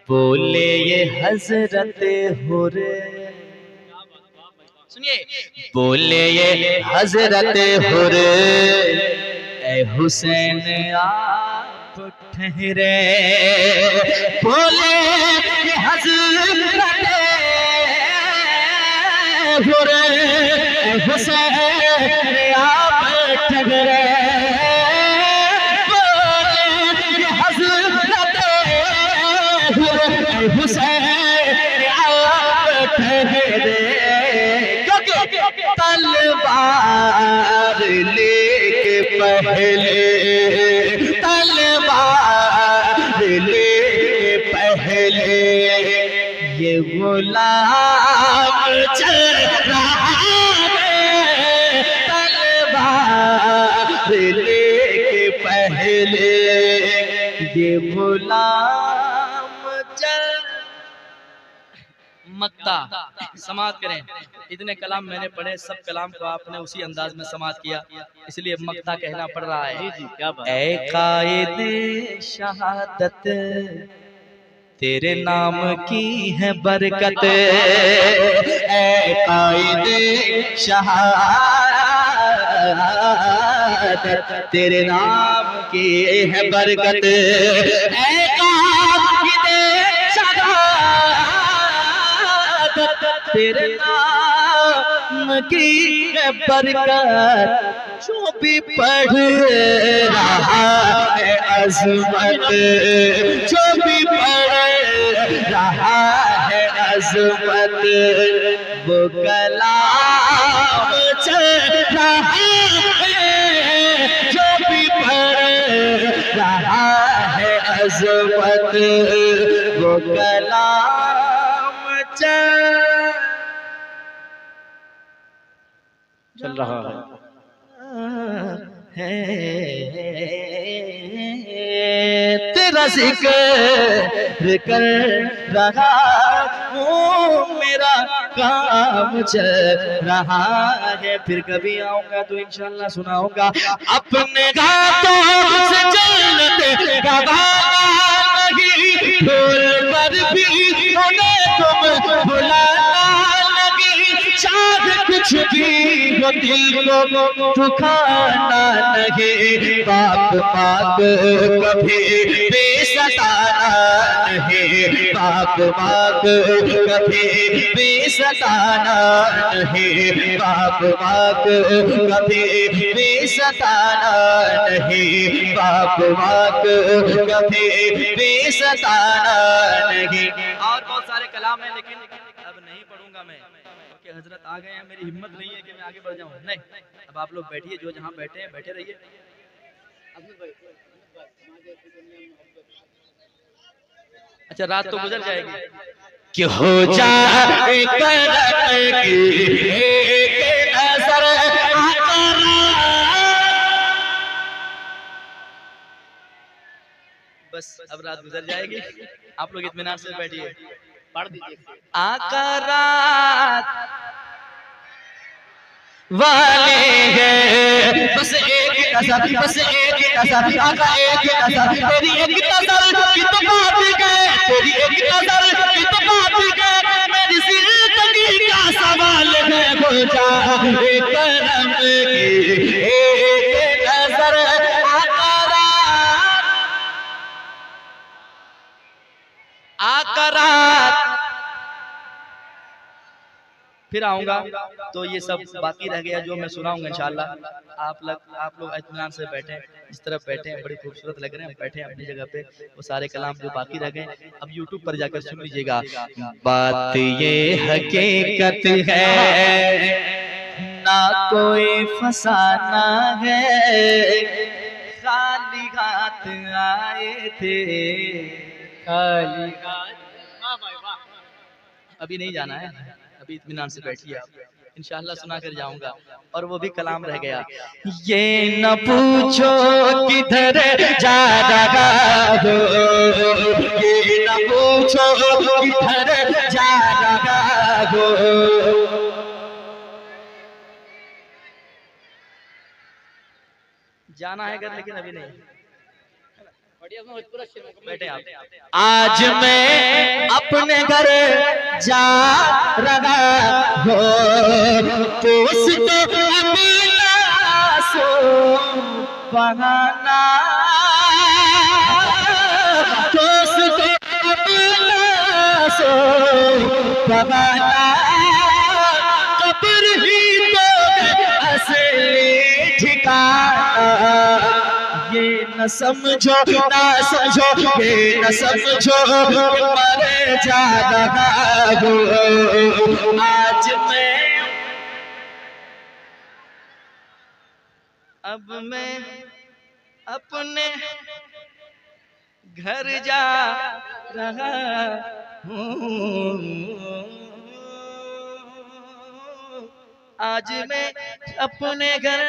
बोले ये हजरत हुरे, सुनिए, बोले ये हजरत हुरे ए हुसैन आप ठहरे, बोले ये हजरत हुरे ए हुसैन आप ठहरे, बोले ये हजरत हुरे ए हुसैन आप ठहरे, तलवार लेके पहले, तलवार लेके पहले ये गुलाम चल रहा है, तलवार लेके पहले ये गुलाम चल। मक्ता समात करें, इतने कलाम मैंने पढ़े, सब कलाम को आपने उसी अंदाज में समात किया, इसलिए मक्ता कहना पड़ रहा है। जी क्या बात। ऐ कायदे शहादत तेरे नाम की है बरकत, ऐ कायदे शहादत तेरे नाम की है बरकत, ऐ कायदे तेरे नाम की है बरकत, जो भी पढ़ रहा है अज़मत, जो भी पढ़ रहा है अज़मत, वो कलाम चल रहा है, जो भी पढ़ रहा है अज़मत, वो कलाम चल रहा है। तेरा जिक्र कर रहा हूँ, मेरा काम चल रहा है। फिर कभी आऊंगा तो इंशाल्लाह सुनाऊंगा अपने गातों से जन्नत का गाना नहीं, भूल कर भी उन्हें तुम बुलाना नहीं, चाह कुछ भी वो दिल को दुखाना नहीं, बाप बाप कभी भी सताना नहीं, बाप बाप कभी भी सताना नहीं, बाप बाप कभी भी सताना नहीं, बाप बाप कभी भी सताना नहीं। और बहुत सारे कलाम हैं लेकिन अब नहीं पढ़ूंगा मैं, क्योंकि हजरत आ गए हैं, मेरी हिम्मत नहीं है कि मैं आगे बढ़ जाऊं। नहीं, अब आप लोग बैठिए, जो जहां बैठे हैं बैठे रहिए। अच्छा, रात तो गुजर जाएगी कि हो जाए नजर बस, अब रात गुजर जाएगी, आप लोग इत्मीनान से बैठिए, पढ़ दीजिए। आका रात वाले हैं, बस एक नजर, बस एक नजर, आका एक नजर, तेरी एक नजर की तो बात गए, तेरी एक नजर की तो बात गए, मेरी जिंदगी का सवाल है, हो जाए करम की एक नजर, आका रात, आका रात। फिर आऊंगा तो ये सब बाकी रह गया जो मैं सुनाऊंगा इंशाल्लाह। आप लोग इत्मीनान से बैठे, इस तरफ बैठे हैं, बड़े खूबसूरत लग रहे हैं, बैठे अपनी जगह पे। वो सारे कलाम जो बाकी रह गए अब यूट्यूब पर जाकर सुन लीजिएगा। बात ये हकीकत है ना कोई फसाना है, खाली हाथ आए थे, खाली हाथ। अभी नहीं जाना है, अभी इत्मीनान से बैठिए आप, इंशाल्लाह सुना कर जाऊंगा। और वो भी कलाम रह गया, ये न पूछो किधर जा रहा हो, ये न पूछो किधर जा रहा हो, जाना है अगर, लेकिन अभी नहीं। बैठे आप। आज मैं अपने घर जा रहा हो तो उसको अपना सो बहाना, तो उसको अपना सो बहाना, कब्र ही तो असली ठिकाना। ये न समझो ना समझो, ये न समझो मरे जा रहा हूँ। आज मैं अपने घर जा रहा हूँ। आज मैं अपने घर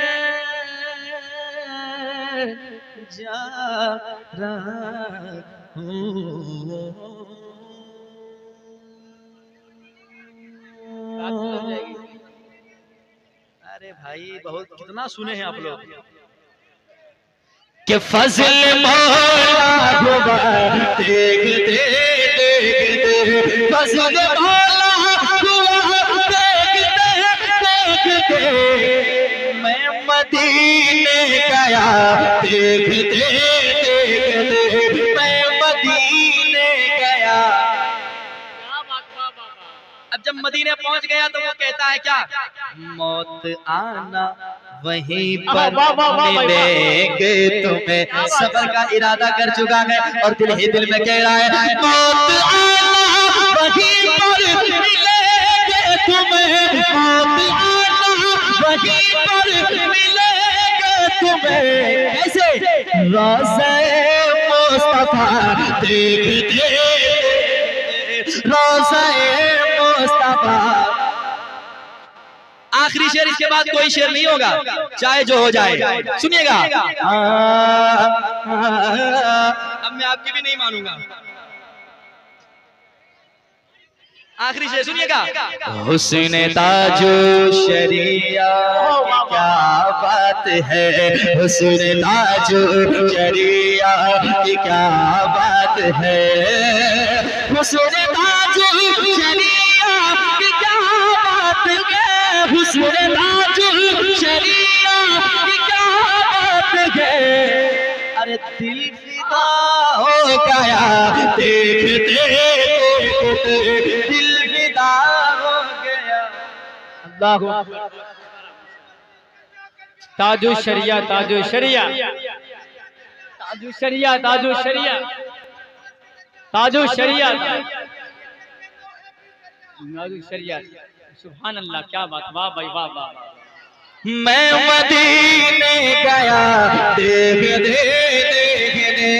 जा रहा हूँ। अरे भाई बहुत कितना सुने हैं आप लोग कि फजल मौला हुआ देखते देखते, फजल मौला हुआ देखते देखते, मैं मदीने गया देखते देखते, मैं मदीने गया। अब जब मदीने पहुंच गया तो वो कहता है क्या, मौत आना वहीं पर मिलेंगे तुम्हें। सबर का इरादा कर चुका है और दिल ही दिल में कह रहा है, मौत आना वहीं पर मिलेंगे तुम्हें, मौत आना वहीं पर मिलेंगे तुम्हें। कैसे? रोज़े मुस्तफा देखते, रोज़े मुस्तफा। आखिरी शेर, इसके बाद कोई शेर नहीं होगा, चाहे जो हो जाए। सुनिएगा, अब मैं आपकी भी नहीं मानूंगा। आखिरी शेर सुनिएगा, हुस्न ताजो शरिया की क्या बात है, हुस्न ताजो शरिया की क्या बात है, हुस्न ताजो शरिया की क्या बात है, हुस्न ताजो शरिया की क्या बात है। अरे दिल फिदा हो गया देखते देखते, दिल फिदा हो गया। अल्लाह ताजो शरिया, ताजो शरिया, ताजो शरिया, ताजो शरिया, ताजो शरिया, ताजो शरिया। सुभान अल्लाह, क्या बात, वाह भाई वाह वाह। मैं मदीने गया देखते देखते,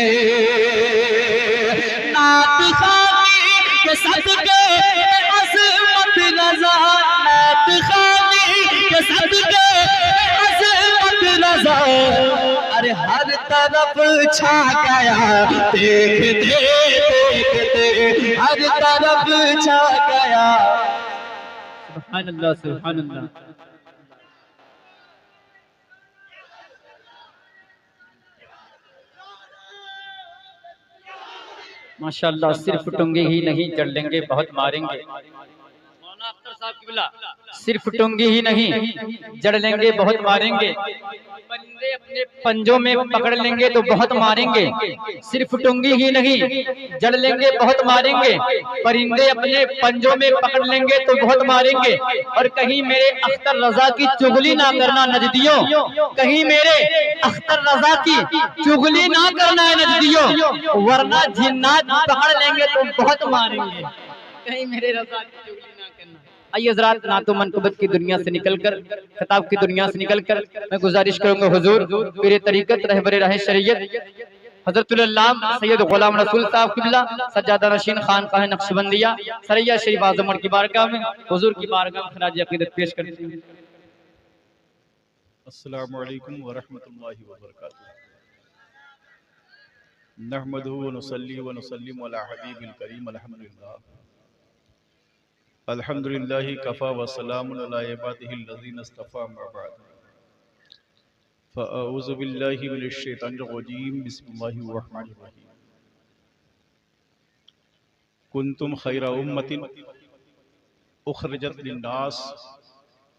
नात खानी के सदके अज़मत रज़ा, नात खानी के सदके अज़मत रज़ा। अरे हर तरफ छा गया देखते देखते, हर तरफ छा गया। सुभान अल्लाह, सुभान अल्लाह। माशाअल्लाह, सिर्फ टुंगी ही नहीं जड़ लेंगे बहुत मारेंगे। मौलाना अख्तर साहब की बिला, सिर्फ टुंगी ही नहीं जड़ लेंगे बहुत मारेंगे, परिंदे अपने पंजों में पकड़ लेंगे तो बहुत मारेंगे। सिर्फ टुंगी ही नहीं जड़ लेंगे बहुत मारेंगे, परिंदे अपने पंजों में पकड़ लेंगे तो बहुत मारेंगे। और कहीं मेरे अख्तर रजा की चुगली ना करना नजदियों, कहीं मेरे अख्तर रजा की चुगली ना करना है नजदियों, वरना जिन्नात पकड़ लेंगे तो बहुत मारेंगे। कहीं मेरे रजा की चुगली ना करना। आइए हज़रात, नातो मनक़बत की दुनिया से निकलकर, खिताब की दुनिया से निकलकर मैं गुजारिश करूंगा हुजूर पीर तरीक़त रहबर राह शरीयत हज़रतुल अल्लामा सैयद ग़ुलाम रसूल साहब क़िबला सज्जादा नशीन खानक़ाह नक्शबंदिया सरैया शरीफ आज़म की बारगाह में हुजूर की बारगाह में ख़राज अक़ीदत पेश करते हैं। अस्सलामु अलैकुम व रहमतुल्लाहि व बरकातुहू। नहमदुहु व नुसल्ली व नुसल्लिमु अला हबीबिल करीम। अल्हम्दुलिल्लाह, अल्हम्दुलिल्लाहि कफ़ा व सलामुन अला इबादिहिल लज़ीना इस्तफ़ा, अम्मा बाद। फ़अऊज़ु बिल्लाहि मिनश शैतानिर रजीम बिस्मिल्लाहिर रहमानिर रहीम। कुंतुम खैरा उम्मतिन उखरिजत लिन्नास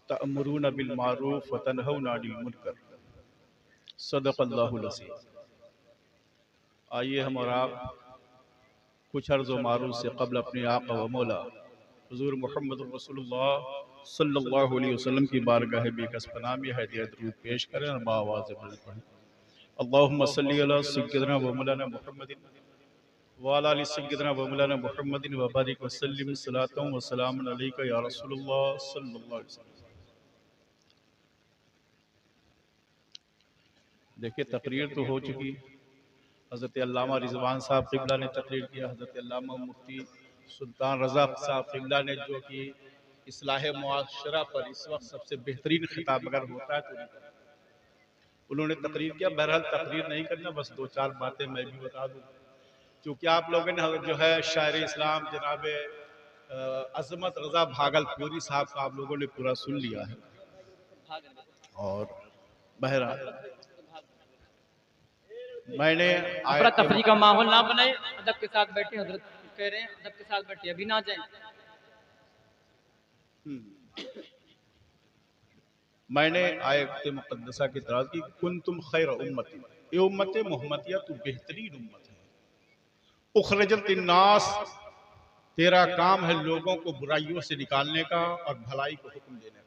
तअमुरूना बिल मारूफ व तनहौना अनिल मुनकर। सदक़ल्लाहुल अज़ीम। आइए हम और आप कुछ अर्ज़ व मारूफ से कबल अपने आका व मौला हुज़ूर मुहम्मद रसूलुल्लाह सल्लल्लाहु अलैहि वसल्लम की बारगाह बेकस पनाह में हदिया दरूद पेश करें और बाआवाज़ बुलंद पढ़ें। अल्लाहुम्मा सल्ली अला सय्यिदना व मौलाना मुहम्मदिन व अला आलि सय्यिदना व मौलाना मुहम्मदिन व बारिक व सल्लिम सलातन व सलामुन अलैका या रसूलुल्लाह सल्लल्लाहु अलैहि वसल्लम। देखिए, तकरीर तो हो चुकी। हज़रत अल्लामा रिज़वान साहब क़िबला ने तकरीर किया। हज़रत अल्लामा मुफ्ती सुल्तान रज़ा साहब क़िबला ने जो कि इस्लाह मुआशरा पर इस वक्त सबसे बेहतरीन खिताब अगर होता है तो उन्होंने तकरीर किया। बहरहाल तकरीर नहीं करना, बस दो चार बातें मैं भी बता दूँ, क्योंकि आप लोगों ने जो है शायर इस्लाम जनाब अज़मत रज़ा भागलपुरी साहब का आप लोगों ने पूरा सुन लिया है। और बहरहाल मैंने अफरा तफरी का माहौल ना बनाए, अदब के साथ बैठे। हजरत कह रहे हैं अदब के साथ बैठे, अभी ना जाए। मैंने आयत मुक़द्दसा की तलाश की, कुंतुम खैर उम्मती, ये उम्मत मोहम्मदिया तो बेहतरीन उम्मत है। उखरजत लिन्नास, तेरा काम है लोगों को बुराइयों से निकालने का और भलाई को हुक्म देने का।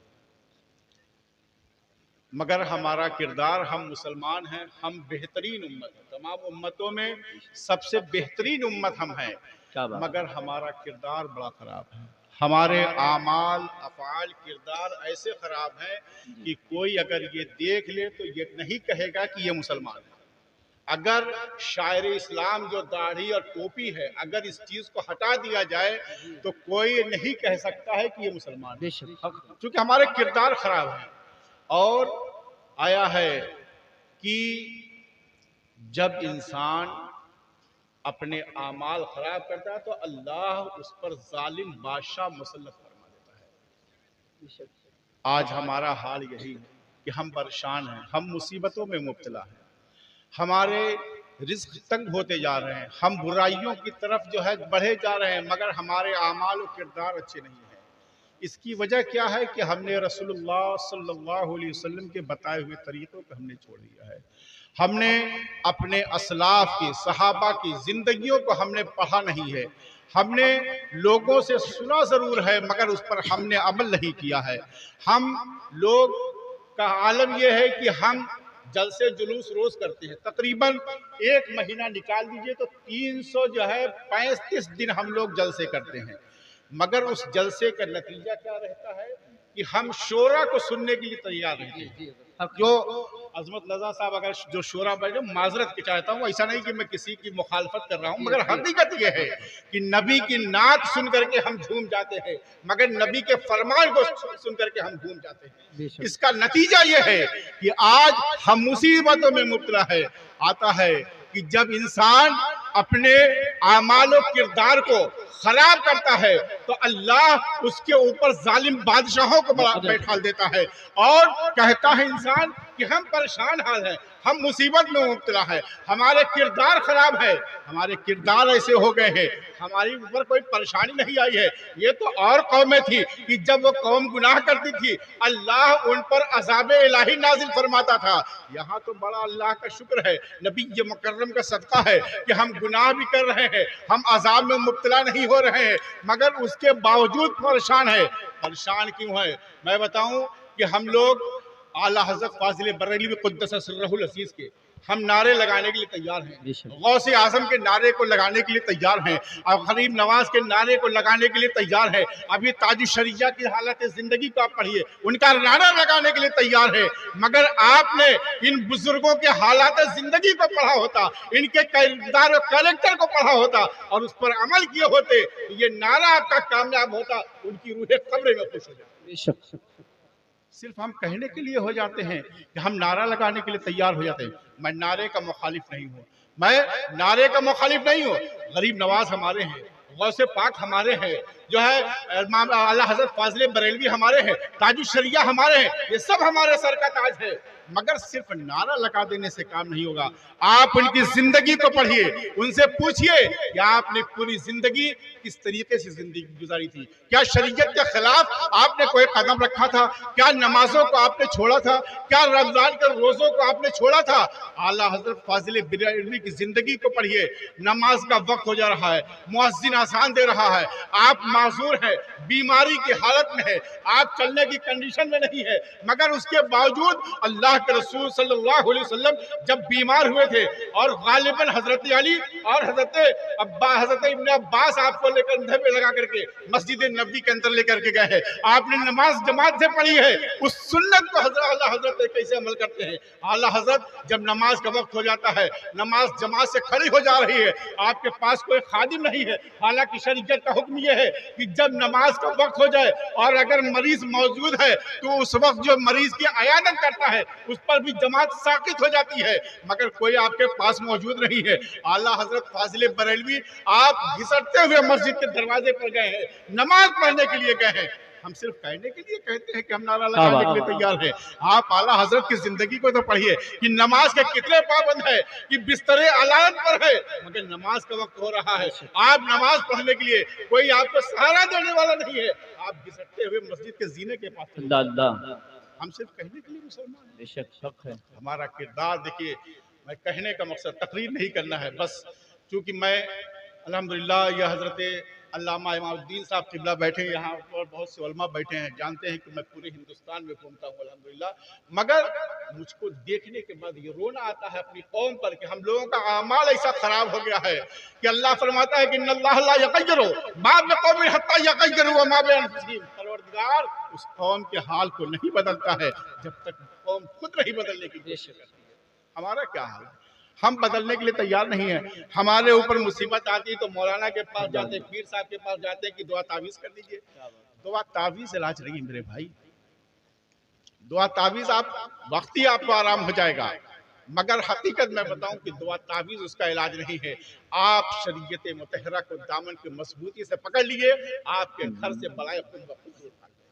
मगर हमारा किरदार, हम मुसलमान हैं, हम बेहतरीन उम्मत हैं, तमाम उम्मतों में सबसे बेहतरीन उम्मत हम हैं, मगर हमारा किरदार बड़ा खराब है। हमारे आमाल अफ़ाल किरदार ऐसे खराब हैं कि कोई अगर ये देख ले तो ये नहीं कहेगा कि ये मुसलमान है। अगर शायर इस्लाम जो दाढ़ी और टोपी है, अगर इस चीज को हटा दिया जाए तो कोई नहीं कह सकता है कि ये मुसलमान है, क्योंकि हमारे किरदार खराब हैं। और आया है कि जब इंसान अपने आमाल खराब करता है तो अल्लाह उस पर जालिम बादशाह मुसल्लत फरमा देता है। आज हमारा हाल यही है कि हम परेशान हैं, हम मुसीबतों में मुब्तला हैं, हमारे रिज़्क़ तंग होते जा रहे हैं, हम बुराइयों की तरफ जो है बढ़े जा रहे हैं, मगर हमारे आमाल और किरदार अच्छे नहीं हैं। इसकी वजह क्या है कि हमने रसूलुल्लाह सल्लल्लाहु अलैहि वसल्लम के बताए हुए तरीक़ों को हमने छोड़ दिया है। हमने अपने असलाफ की, सहाबा की ज़िंदगियों को हमने पढ़ा नहीं है। हमने लोगों से सुना ज़रूर है, मगर उस पर हमने अमल नहीं किया है। हम लोग का आलम यह है कि हम जलसे जुलूस रोज करते हैं, तकरीबन एक महीना निकाल दीजिए तो 335 दिन हम लोग जलसे करते हैं, मगर उस जलसे का नतीजा क्या रहता है कि हम शोरा को सुनने के लिए तैयार रहते हैं। जो अज़मत रज़ा साहब अगर जो शोरा बैठे, माजरत की चाहता हूँ, ऐसा नहीं कि मैं किसी की मुखालफत कर रहा हूँ, मगर हकीकत यह है कि नबी की नात सुन करके हम झूम जाते हैं, मगर नबी के फरमान को सुन करके हम झूम जाते हैं। इसका नतीजा यह है कि आज हम मुसीबतों में मुब्तला है। आता है कि जब इंसान अपने आमाल किरदार को खराब करता है तो अल्लाह उसके ऊपर जालिम बादशाहों को बैठा देता है और कहता है इंसान कि हम परेशान हाल हैं, हम मुसीबत में मुब्तला है, हमारे किरदार खराब है, हमारे किरदार ऐसे हो गए हैं, हमारी ऊपर कोई परेशानी नहीं आई है। ये तो और कौमें थी कि जब वो कौम गुनाह करती थी अल्लाह उन पर अज़ाब इलाही नाजिल फरमाता था। यहाँ तो बड़ा अल्लाह का शुक्र है, नबी ये मुकर्रम का सदका है कि हम गुनाह भी कर रहे हैं, हम अज़ाब में मुब्तला नहीं हो रहे हैं, मगर उसके बावजूद परेशान है। परेशान क्यों है मैं बताऊं कि हम लोग आला हज़रत फाज़िल बरेलवी क़ुद्दस सिर्रहुल अज़ीज़ के हम नारे लगाने के लिए तैयार हैं, गौसे आज़म के नारे को लगाने के लिए तैयार हैं, और गरीब नवाज के नारे को लगाने के लिए तैयार हैं। अभी ताजुश शरिया की हालत ज़िंदगी को आप पढ़िए, उनका नारा लगाने के लिए तैयार है। मगर आपने इन बुजुर्गों के हालात ज़िंदगी को पढ़ा होता, इनके किरदार और कैरेक्टर को पढ़ा होता और उस पर अमल किए होते, ये नारा आपका कामयाब होता, उनकी रूहें कब्र में खुश हो जाती। सिर्फ हम कहने के लिए हो जाते हैं कि हम नारा लगाने के लिए तैयार हो जाते हैं। मैं नारे का मुखालिफ नहीं हूँ, मैं नारे का मुखालिफ नहीं हूँ। गरीब नवाज हमारे हैं, गौसे पाक हमारे हैं, जो है आला हज़रत फाज़िल बरेलवी हमारे हैं, ताजुश शरिया हमारे हैं, ये सब हमारे सर का ताज है। मगर सिर्फ नारा लगा देने से काम नहीं होगा। आप उनकी जिंदगी को पढ़िए, उनसे पूछिए कि आपने पूरी जिंदगी किस तरीके से जिंदगी गुजारी थी। क्या शरीयत के खिलाफ आपने कोई कदम रखा था? क्या नमाजों को आपने छोड़ा था? क्या रमजान के रोजों को आपने छोड़ा था? आला हजरत फाजिल बिरलवी की जिंदगी को पढ़िए। नमाज का वक्त हो जा रहा है, मुअज्जिन आसान दे रहा है, आप माजूर हैं, बीमारी की हालत में है, आप चलने की कंडीशन में नहीं है, मगर उसके बावजूद अल्लाह के रसूल सल्लल्लाहु अलैहि वसल्लम जब बीमार हुए थे और गालिबन हजरत अली और हजरत इब्न अब्बास आपको लेकर कंधे पे लगा करके मस्जिद नबी के अंदर लेकर के गए हैं, आपने नमाज जमात से पढ़ी है, उस सुन्नत को आला हजरत कैसे अमल करते हैं। आला हजरत जब नमाज का वक्त हो जाता है, नमाज जमात से खड़ी हो जा रही है, आपके पास कोई खादिम नहीं है, हालांकि शरीयत का हुक्म यह है कि जब नमाज का वक्त हो जाए और अगर मरीज मौजूद है तो उस वक्त जो मरीज की अयादत करता है उस पर भी जमात साकित हो जाती है, मगर कोई आपके पास मौजूद नहीं है। आला हजरत फाजिल बरेलवी आप घिसटते हुए मस्जिद के दरवाजे पर गए हैं, नमाज पढ़ने के लिए गए हैं। हम सिर्फ कहने के लिए कहते हैं कि हम नारा लगाने के लिए तैयार हैं। आप आला हजरत की जिंदगी को तो पढ़िए कि नमाज के कितने पाबंद है, कि बिस्तरे अलायत पर है, मगर नमाज का वक्त हो रहा है, आप नमाज पढ़ने के लिए कोई आपको सहारा देने वाला नहीं है, आप घिसटते हुए मस्जिद के जीने के पास। हम सिर्फ कहने के लिए मुसलमान हैं, बेशक है हमारा किरदार। देखिए, मैं कहने का मकसद तकरीर नहीं करना है, बस चूंकि मैं अल्हम्दुलिल्लाह यह हजरत अल्लामा इमामुद्दीन साहब किबला बैठे हैं, यहाँ पर बहुत से उलमा बैठे हैं, जानते हैं कि मैं पूरे हिंदुस्तान में घूमता हूँ अल्हम्दुलिल्लाह, मगर मुझको देखने के बाद ये रोना आता है अपनी कौम पर कि हम लोगों का अमाल ऐसा खराब हो गया है कि अल्लाह फरमाता है कि इन्नल्लाह ला यग़य्यिरु मा बिक़ौमिन हत्ता यग़य्यिरु मा बिअन्फुसिहिम, परवरदिगार उस कौम के हाल को नहीं बदलता है जब तक कौम खुद नहीं बदलने की कोशिश करती है। हमारा क्या हाल है? हम बदलने के लिए तैयार नहीं है। हमारे ऊपर मुसीबत आती है तो मौलाना के पास जाते, पीर साहब के पास जाते कि दुआ तावीज कर दीजिए। दुआ तावीज इलाज नहीं मेरे भाई, दुआ तावीज आप वक्त ही आपको आराम हो जाएगा, मगर हकीकत में बताऊं कि दुआ तावीज उसका इलाज नहीं है। आप शरीयत मुतहरा को दामन की मजबूती से पकड़ लिए, आपके घर से बलाए खुद ब खुद दूर भाग गए।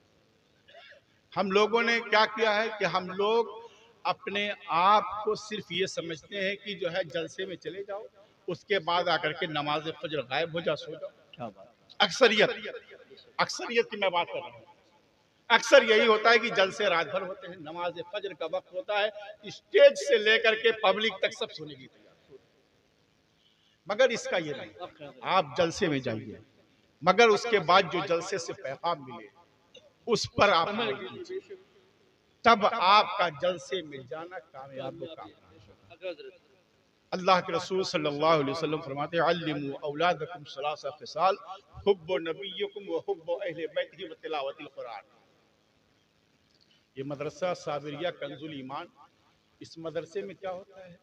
हम लोगों ने क्या किया है कि हम लोग अपने आप को सिर्फ ये समझते हैं कि जो है जलसे में चले जाओ, उसके बाद आकर के नमाज फजर गायब हो जा, सो जाओ। क्या बात, अक्सरियत की मैं बात कर रहा हूँ। अक्सर यही होता है कि जलसे रात भर होते हैं, नमाज फजर का वक्त होता है, स्टेज से लेकर के पब्लिक तक सब सुने की तैयार, मगर इसका ये नहीं, आप जलसे में जाइए, मगर उसके बाद जो जलसे से पैगाम मिले उस पर आप अमल कीजिए, तब आपका जलसे में जाना कामयाब होगा। अल्लाह के रसूल सल्लल्लाहु अलैहि वसल्लम फरमाते हैं अल्लिमू औलादकुम सलासा खिसाल हुब्बु नबिय्यकुम व हुब्बु अहले बैतिही व तिलावतिल कुरान। ये मदरसा साबिरिया कंजुल ईमान, इस मदरसे में क्या होता है,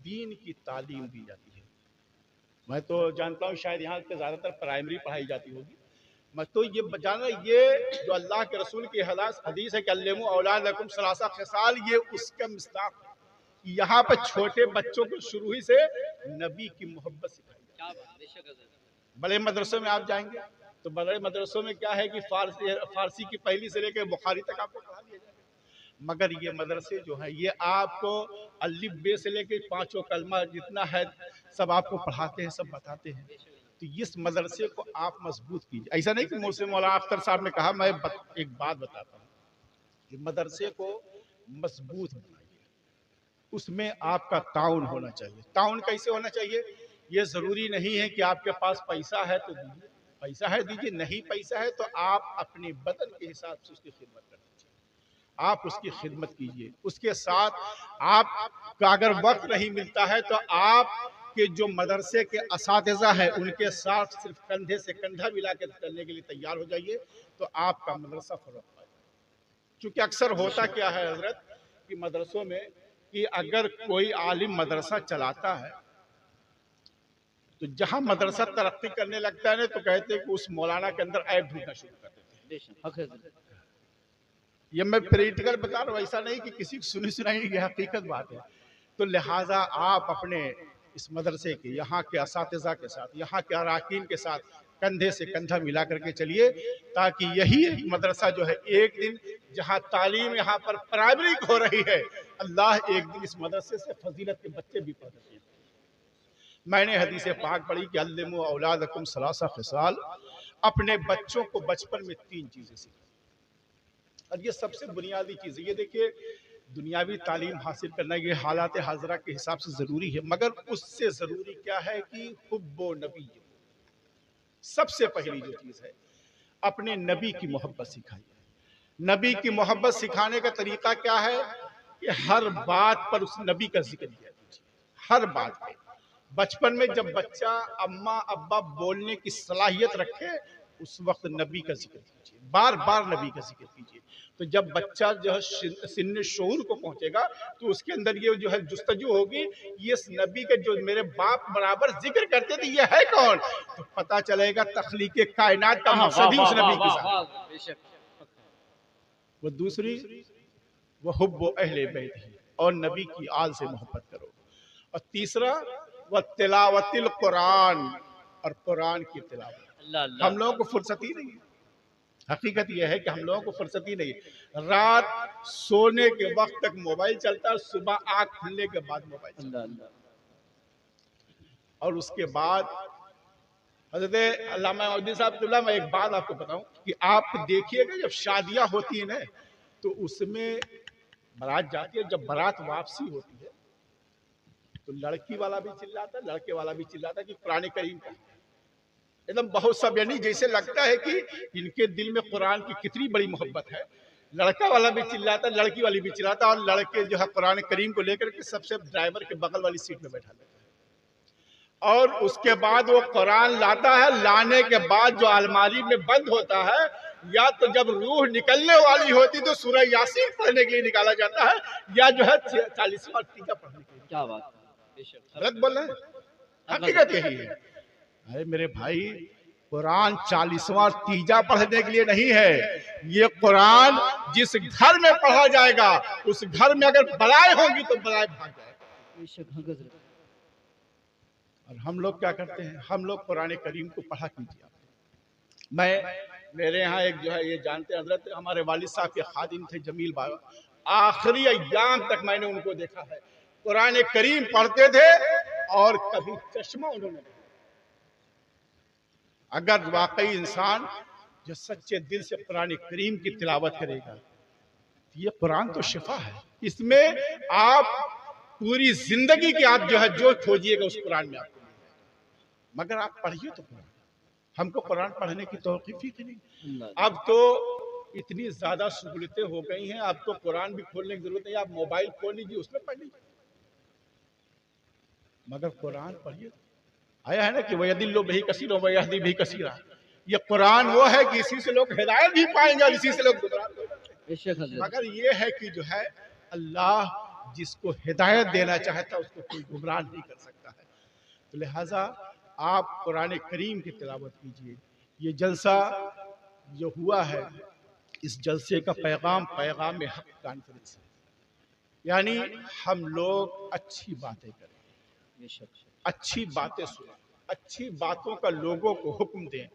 दीन की तालीम दी जाती है। मैं तो जानता हूँ शायद यहाँ पे ज़्यादातर प्राइमरी पढ़ाई जाती होगी, मैं तो ये जाना, ये जो अल्लाह के रसूल की हदीस है कि अल्लिमू औलादकुम सलासा खिसाल, ये उसका मिस्ताक है। यहाँ पर छोटे बच्चों को शुरू ही से नबी की मोहब्बत सिखाई। बड़े मदरसों में आप जाएंगे तो बड़े मदरसों में क्या है कि फारसी की पहली से लेकर बुखारी तक आपको पढ़ा दिया जाएगा, मगर ये मदरसे जो है ये आपको अलिफ बे से लेकर पांचों कलमा जितना है सब आपको पढ़ाते हैं, सब बताते हैं। तो इस मदरसे को आप मजबूत कीजिए। ऐसा नहीं कि मुझसे मौलाना अख्तर साहब ने कहा, मैं एक बात बताता हूँ कि मदरसे को मजबूत बनाइए, उसमें आपका ताउन होना चाहिए। ताउन कैसे होना चाहिए, ये जरूरी नहीं है कि आपके पास पैसा है तो दीजिए, पैसा है दीजिए, नहीं पैसा है तो आप अपने बदन के हिसाब से उसकी खिदमत कर दीजिए, आप उसकी खिदमत कीजिए। उसके साथ आपका अगर वक्त नहीं मिलता है तो आप के जो मदरसे के असातिज़ा है उनके साथ सिर्फ कंधे से कंधा मिला के चलने के लिए तैयार हो जाइए, तो आपका मदरसा फरोग पाएगा। क्योंकि अक्सर होता क्या है हजरत कि मदरसों में कि अगर कोई आलिम मदरसा चलाता है तो जहां मदरसा तरक्की करने लगता है ना तो कहते हैं कि उस मौलाना के अंदर ऐब ढूंढना शुरू कर देते हैं। ये मैं प्रैक्टिकल बता रहा हूँ, ऐसा नहीं कि किसी को सुनी सुनाई, ये हकीकत बात है। तो लिहाजा आप अपने इस मदरसे के यहाँ के असातिज़ा के साथ, यहाँ के अराकीन के साथ कंधे से कंधा मिला करके चलिए, ताकि यही मदरसा जो है एक दिन जहाँ तालीम यहाँ पर प्राइमरी हो रही है, अल्लाह एक दिन इस मदरसे से फजीलत के बच्चे भी पढ़ रहे हैं। मैंने हदीस पाक पढ़ी कि अल्लिमू औलादकुम सलासा खिसाल, अपने बच्चों को बचपन में 3 चीजें सिखाएं। और ये सबसे बुनियादी चीज है। ये देखिए, दुनियावी तालीम हासिल करना ये हालात हाजरा के हिसाब से जरूरी है, मगर उससे जरूरी क्या है कि हुब्बो नबी, सबसे पहली जो चीज है, अपने नबी की मोहब्बत सिखाइए। नबी की मोहब्बत सिखाने का तरीका क्या है कि हर बात पर उस नबी का जिक्र किया कीजिए, हर बात पे। बचपन में जब बच्चा अम्मा अब्बा बोलने की सलाहियत रखे, उस वक्त नबी का जिक्र कीजिए, बार बार नबी का जिक्र कीजिए। तो जब बच्चा जो है सिन्न शऊर को पहुंचेगा, तो उसके अंदर ये जो है जुस्तजू होगी, ये नबी के जो मेरे बाप बराबर जिक्र करते थे, ये है कौन? तो पता चलेगा तख्लीके कायनात का मकसद ही उस नबी के साथ। वो दूसरी, वो हुब्बो अहले बैत है, और नबी की आल से मोहब्बत करो। और तीसरा, वह तिलावतिल कुरान, और कुरान की तिलावत। हम लोगों को फुर्सत ही नहीं है। हकीकत यह है कि हम लोगों को फुर्सत ही नहीं है। रात सोने के वक्त तक मोबाइल चलता है, सुबह आंख खुलने के बाद मोबाइल चलता है। और उसके बाद हज़रत अल्लामा मौदूदी साहब, मैं एक बात आपको बताऊं कि आप देखिएगा, जब शादियां होती है ना, तो उसमें बारात जाती है, जब बारात वापसी होती है तो लड़की वाला भी चिल्लाता है, लड़के वाला भी चिल्लाता है कि कुरान करीम का एकदम बहुत सब, यानी जैसे लगता है कि इनके दिल में कुरान की कितनी बड़ी मोहब्बत है। लड़का वाला भी चिल्लाता, लड़की वाली भी चिल्लाता, और लड़के जो है कुरान करीम को लेकर के सबसे ड्राइवर के बगल वाली सीट में बैठा लेता है। और उसके बाद वो कुरान लाता है, लाने के बाद जो अलमारी में बंद होता है, या तो जब रूह निकलने वाली होती तो सूरह यासीन पढ़ने के लिए निकाला जाता है, या जो है 40वां तीजा पढ़ने के लिए। क्या बात है, गलत बोल रहे हैं, हकीकत यही है। अरे मेरे भाई, कुरान 40वां तीजा पढ़ने के लिए नहीं है। ये कुरान जिस घर में पढ़ा जाएगा, उस घर में अगर बलाएं होंगी तो बलाएं भाग जाएगी। और हम लोग क्या करते हैं, हम लोग कुरान करीम को पढ़ा कीजिए। मेरे यहाँ एक जो है, ये जानते हैं हजरत, हमारे वालिद साहब के खादिम थे जमील बाबा, आखिरी अय्याम तक मैंने उनको देखा है, कुरान करीम पढ़ते थे और कभी चश्मा उन्होंने नहीं। अगर वाकई इंसान जो सच्चे दिल से कुरान करीम की तिलावत करेगा, ये कुरान तो शिफा है, इसमें आप पूरी जिंदगी की आप जो है जो खोजिएगा उस कुरान में आपको मिलेगा। मगर आप पढ़िए तो कुरान, हमको कुरान पढ़ने की तौकीफ ही नहीं। अब तो इतनी ज्यादा सहूलतें हो गई हैं, अब तो कुरान भी खोलने की जरूरत नहीं, आप मोबाइल खोल लीजिए, उसमें पढ़ लीजिए, मगर कुरान पढ़िए। आया है ना कि वयदिल्लु बिही कसीरा वयहदी बिही कसीरा, ये कुरान वो है कि इसी से लोग हिदायत भी पाएंगे और इसी से लोग गुमराह होंगे। मगर ये है कि जो है, अल्लाह जिसको हिदायत देना चाहता है उसको कोई गुमराह नहीं कर सकता है। तो लिहाजा आप कुरान करीम की तिलावत कीजिए। ये जलसा जो हुआ है, इस जलसे का पैगाम में हक कॉन्फ्रेंस है, यानी हम लोग अच्छी बातें करें, अच्छी बातें सुनें, अच्छी बातों का लोगों को हुक्म दें,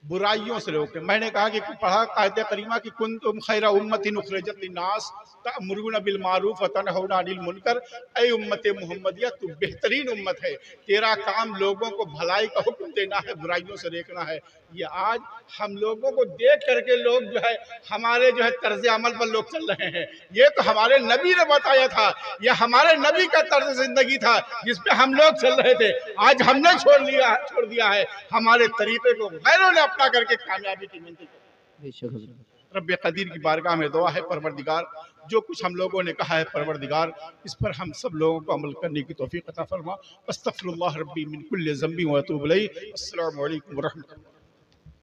बुराइयों से रोकें। मैंने कहा कि पढ़ा कायदे करीमा कि कुंतुम खैरा उम्मतिन उखरिजत लिन्नास तअमुरुना बिल मारूफ व तनहौना अनिल मुनकर। ऐ उम्मत मुहम्मदिया, तू बेहतरीन उम्मत है, तेरा काम लोगों को भलाई का हुक्म देना है, बुराइयों से रोकना है। ये आज हम लोगों को देख करके लोग जो है हमारे जो है तर्ज अमल पर लोग चल रहे हैं। ये तो हमारे नबी ने बताया था, ये हमारे नबी का तर्ज जिंदगी था जिस पे हम लोग चल रहे थे। आज हमने छोड़ दिया है, हमारे तरीके को गैरों ने अपना करके कामयाबी की मंजिल। रब्बे कदीर की बारगाह में दुआ है, परवरदिगार जो कुछ हम लोगों ने कहा है, परवरदिगार इस पर हम सब लोगों को अमल करने की तौफीक अता फरमा। अस्तगफिरुल्लाह रब्बी मिन कुल्लि ज़ंबि व अतूबु इलैहि। अस्सलामु अलैकुम व रहमतुल्लाह।